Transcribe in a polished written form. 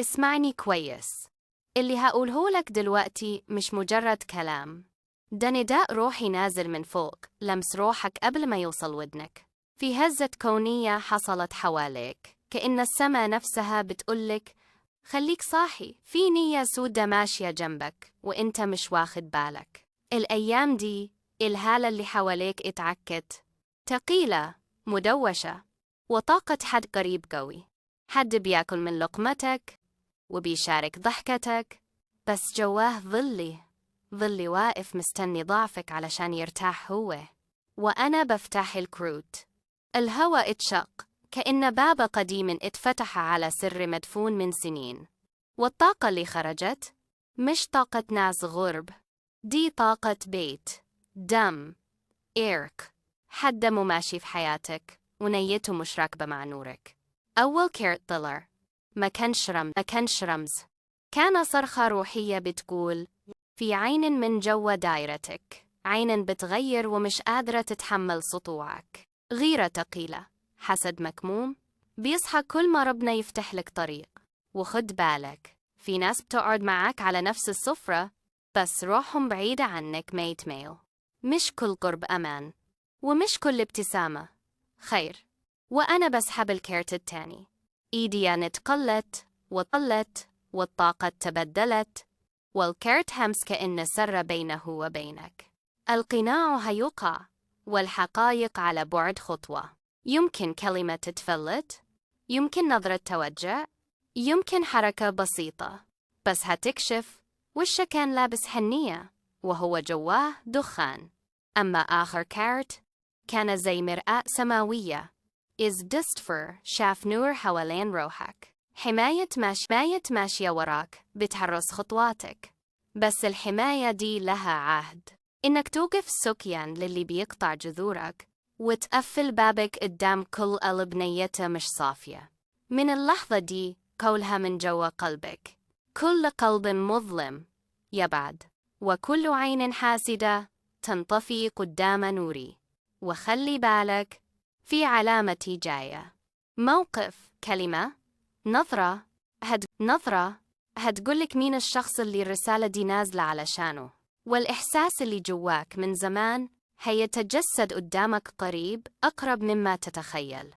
اسمعني كويس. اللي هقولهولك دلوقتي مش مجرد كلام، ده نداء روحي نازل من فوق، لمس روحك قبل ما يوصل ودنك. في هزة كونية حصلت حواليك، كأن السما نفسها بتقولك خليك صاحي، في نية سودة ماشية جنبك وإنت مش واخد بالك. الأيام دي الهالة اللي حواليك اتعكت، تقيلة، مدوشة، وطاقة حد قريب قوي، حد بياكل من لقمتك وبيشارك ضحكتك، بس جواه ظلي واقف مستني ضعفك علشان يرتاح هو. وأنا بفتح الكروت، الهواء اتشق كأن باب قديم اتفتح على سر مدفون من سنين. والطاقة اللي خرجت مش طاقة ناس غرب، دي طاقة بيت، دم، إيرك، حد ماشي في حياتك ونيته مش راكبة مع نورك. أول كارت طلع ما كانش رمز، كان صرخة روحية بتقول في عين من جوا دايرتك، عين بتغير ومش قادرة تتحمل سطوعك. غيرة تقيلة، حسد مكموم، بيصحى كل ما ربنا يفتح لك طريق. وخد بالك، في ناس بتقعد معاك على نفس السفرة بس روحهم بعيدة عنك ما يتميل. مش كل قرب أمان، ومش كل ابتسامة خير. وأنا بسحب الكارت التاني، إيدي اتقلت وطلت والطاقة تبدلت، والكارت همس كأن سر بينه وبينك. القناع هيقع والحقائق على بعد خطوة. يمكن كلمة تتفلت، يمكن نظرة توجع، يمكن حركة بسيطة، بس هتكشف وش كان لابس حنية وهو جواه دخان. أما آخر كارت كان زي مرآة سماوية، إذ دستفر شاف نور حوالين روحك، حماية ماشية وراك بتحرص خطواتك. بس الحماية دي لها عهد، إنك توقف سكيان للي بيقطع جذورك وتقفل بابك قدام كل قلب نيته مش صافية. من اللحظة دي قولها من جوا قلبك، كل قلب مظلم يبعد، وكل عين حاسدة تنطفي قدام نوري. وخلي بالك، في علامتي جاية، موقف، كلمة، نظرة هتقولك مين الشخص اللي الرسالة دي نازلة علشانه. والإحساس اللي جواك من زمان هيتجسد قدامك قريب، أقرب مما تتخيل.